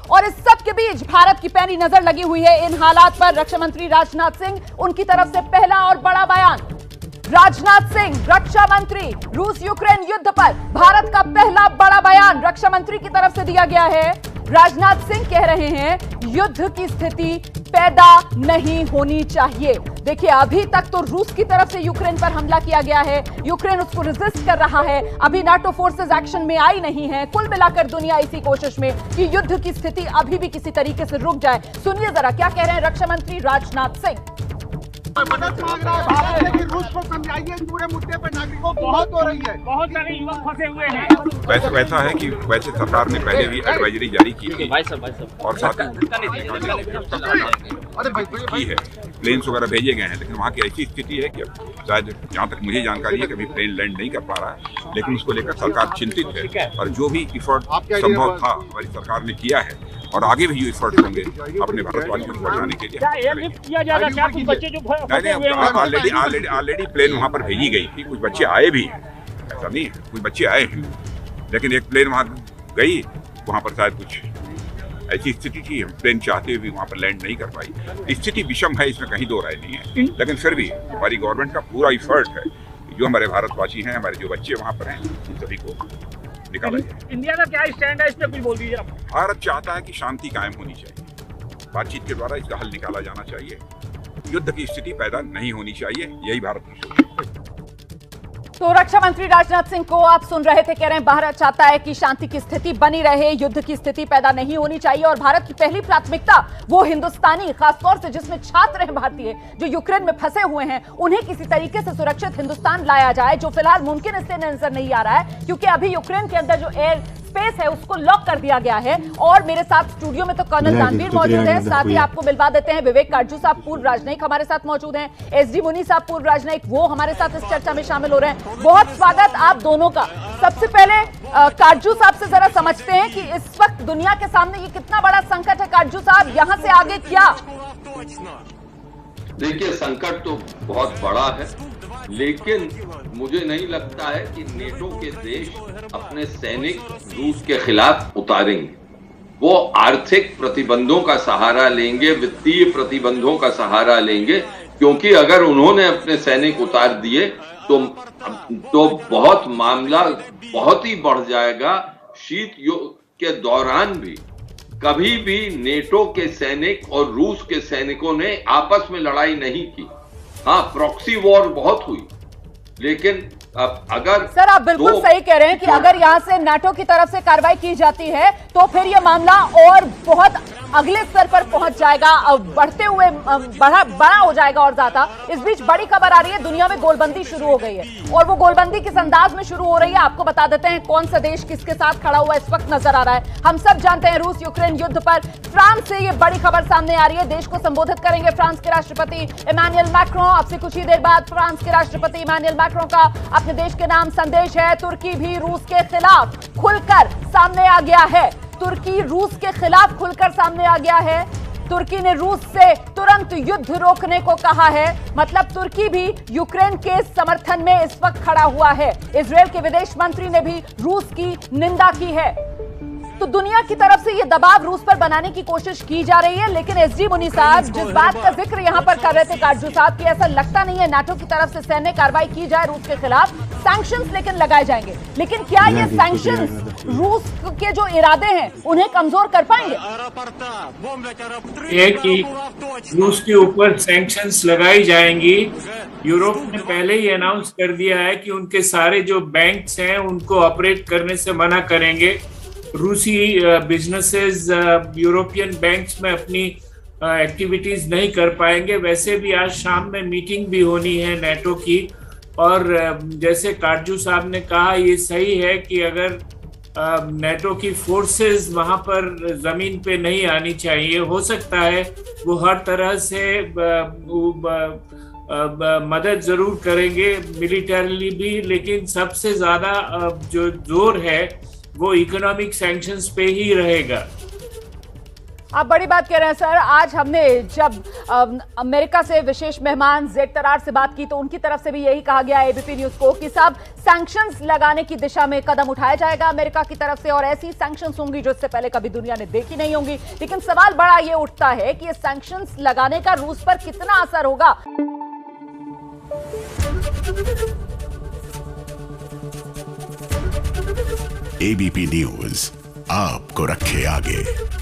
और इस सब के बीच भारत की पैनी नजर लगी हुई है इन हालात पर। रक्षा मंत्री राजनाथ सिंह, उनकी तरफ से पहला और बड़ा बयान। राजनाथ सिंह, रक्षा मंत्री, रूस यूक्रेन युद्ध पर भारत का पहला बड़ा बयान रक्षा मंत्री की तरफ से दिया गया है। राजनाथ सिंह कह रहे हैं युद्ध की स्थिति पैदा नहीं होनी चाहिए। देखिए, अभी तक तो रूस की तरफ से यूक्रेन पर हमला किया गया है, यूक्रेन उसको रेजिस्ट कर रहा है, अभी नाटो फोर्सेस एक्शन में आई नहीं है। कुल मिलाकर दुनिया इसी कोशिश में कि युद्ध की स्थिति अभी भी किसी तरीके से रुक जाए। सुनिए जरा क्या कह रहे हैं रक्षा मंत्री राजनाथ सिंह। मदद मांग रहा है भारत, लेकिन रूस को समझाइए, पूरे मुद्दे पर नागरिकों बहुत हो रही है, बहुत सारे युवक फंसे हुए हैं। वैसा है कि वैसे सरकार ने पहले भी एडवाइजरी जारी की थी और साथ की है, प्लेन्स वगैरह भेजे गए हैं, लेकिन वहाँ की ऐसी स्थिति है कि शायद जहाँ तक मुझे जानकारी है कि अभी प्लेन लैंड नहीं कर पा रहा है, लेकिन उसको लेकर सरकार चिंतित है और जो भी एफर्ट संभव था हमारी सरकार ने किया है और आगे भी जो एफर्ट होंगे अपने भारतवासियों को बचाने के लिए। ऑलरेडी प्लेन वहाँ पर भेजी गई थी, कुछ बच्चे आए भी हैं, ऐसा नहीं है, कुछ बच्चे आए हैं, लेकिन एक प्लेन वहाँ गई, वहाँ पर शायद कुछ ऐसी स्थिति थी, हम प्लेन चाहते हुए वहाँ पर लैंड नहीं कर पाई। स्थिति विषम है, इसमें कहीं दो राय नहीं है, लेकिन फिर भी हमारी गवर्नमेंट का पूरा एफर्ट है, जो हमारे भारतवासी हैं, हमारे जो बच्चे वहाँ पर हैं, उन सभी को निकाला जाए। इंडिया का क्या स्टैंड है, इस पे कुछ बोल दीजिए आप। भारत चाहता है कि शांति कायम होनी चाहिए, बातचीत के द्वारा इसका हल निकाला जाना चाहिए, युद्ध की स्थिति पैदा नहीं होनी चाहिए, यही भारत की सोच है। तो रक्षा मंत्री राजनाथ सिंह को आप सुन रहे थे, कह रहे हैं भारत चाहता है कि शांति की स्थिति बनी रहे, युद्ध की स्थिति पैदा नहीं होनी चाहिए और भारत की पहली प्राथमिकता वो हिंदुस्तानी, खासतौर से जिसमें छात्र हैं भारतीय जो यूक्रेन में फंसे हुए हैं, उन्हें किसी तरीके से सुरक्षित हिंदुस्तान लाया जाए, जो फिलहाल मुमकिन इससे नजर नहीं आ रहा है, क्योंकि अभी यूक्रेन के अंदर जो एयर स्पेस है उसको लॉक कर दिया गया है। और मेरे साथ स्टूडियो में तो कर्नल दानवीर मौजूद हैं, साथ ही आपको मिलवा देते हैं विवेक काटजू साहब, पूर्व राजनयिक हमारे साथ मौजूद हैं, एसडी मुनि साहब, पूर्व राजनयिक, वो हमारे साथ इस चर्चा में शामिल हो रहे हैं। बहुत स्वागत आप दोनों का। सबसे पहले काटजू साहब से जरा समझते हैं कि इस वक्त दुनिया के सामने ये कितना बड़ा संकट है। काटजू साहब, यहाँ से आगे क्या? देखिए, संकट तो बहुत बड़ा है, लेकिन मुझे नहीं लगता है कि नेटो के देश अपने सैनिक रूस के खिलाफ उतारेंगे। वो आर्थिक प्रतिबंधों का सहारा लेंगे, वित्तीय प्रतिबंधों का सहारा लेंगे, क्योंकि अगर उन्होंने अपने सैनिक उतार दिए तो बहुत मामला बहुत ही बढ़ जाएगा। शीत युद्ध के दौरान भी कभी भी नेटो के सैनिक और रूस के सैनिकों ने आपस में लड़ाई नहीं की। हाँ, प्रॉक्सी वॉर बहुत हुई, लेकिन अब अगर सर आप बिल्कुल सही कह रहे हैं कि अगर यहां से नाटो की तरफ से कार्रवाई की जाती है तो फिर यह मामला और बहुत अगले स्तर पर पहुंच जाएगा, बढ़ते हुए बड़ा हो जाएगा और ज्यादा। इस बीच बड़ी खबर आ रही है, दुनिया में गोलबंदी शुरू हो गई है और वो गोलबंदी किस अंदाज में शुरू हो रही है आपको बता देते हैं। कौन सा देश किसके साथ खड़ा हुआ इस वक्त नजर आ रहा है, हम सब जानते हैं। रूस यूक्रेन युद्ध पर फ्रांस से ये बड़ी खबर सामने आ रही है। देश को संबोधित करेंगे फ्रांस के राष्ट्रपति इमैनुअल मैक्रों। अब से कुछ ही देर बाद फ्रांस के राष्ट्रपति इमैनुअल मैक्रों का अपने देश के नाम संदेश है। तुर्की भी रूस के खिलाफ खुलकर सामने आ गया है। तुर्की रूस के खिलाफ खुलकर सामने आ गया है। तुर्की ने रूस से तुरंत युद्ध रोकने को कहा है। मतलब तुर्की भी यूक्रेन के समर्थन में इस वक्त खड़ा हुआ है। इजरायल के विदेश मंत्री ने भी रूस की निंदा की है। तो दुनिया की तरफ से ये दबाव रूस पर बनाने की कोशिश की जा रही है। लेकिन एसडी मुनि साहब जिस बात का जिक्र यहां पर कर रहे थे काटजू साहब की, ऐसा लगता नहीं है नाटो की तरफ से सैन्य कार्रवाई की जाए रूस के खिलाफ, सैंक्शंस लेकिन लगाए जाएंगे, लेकिन क्या ये सैंक्शंस रूस के जो इरादे हैं उन्हें कमजोर कर पाएंगे? ये कि रूस के ऊपर सैंक्शंस लगाई जाएंगी। यूरोप ने पहले ही अनाउंस कर दिया है कि उनके सारे जो बैंक्स हैं उनको ऑपरेट करने से मना करेंगे। रूसी बिजनेसेस यूरोपियन बैंक्स में अपनी एक्टिविटीज नहीं कर पाएंगे। वैसे भी आज शाम में मीटिंग भी होनी है नेटो की, और जैसे काटजू साहब ने कहा, ये सही है कि अगर नेटो की फोर्सेस वहां पर जमीन पे नहीं आनी चाहिए। हो सकता है वो हर तरह से मदद जरूर करेंगे मिलिटरली भी, लेकिन सबसे ज्यादा जो जोर है वो इकोनॉमिक सैंक्शंस पे ही रहेगा। आप बड़ी बात कह रहे हैं सर। आज हमने जब अमेरिका से विशेष मेहमान जेड तरार से बात की तो उनकी तरफ से भी यही कहा गया एबीपी न्यूज को कि साहब सैंक्शंस लगाने की दिशा में कदम उठाया जाएगा अमेरिका की तरफ से, और ऐसी सैंक्शंस होंगी जो इससे पहले कभी दुनिया ने देखी नहीं होंगी। लेकिन सवाल बड़ा ये उठता है कि ये सैंक्शंस लगाने का रूस पर कितना असर होगा। एबीपी न्यूज आपको रखे आगे।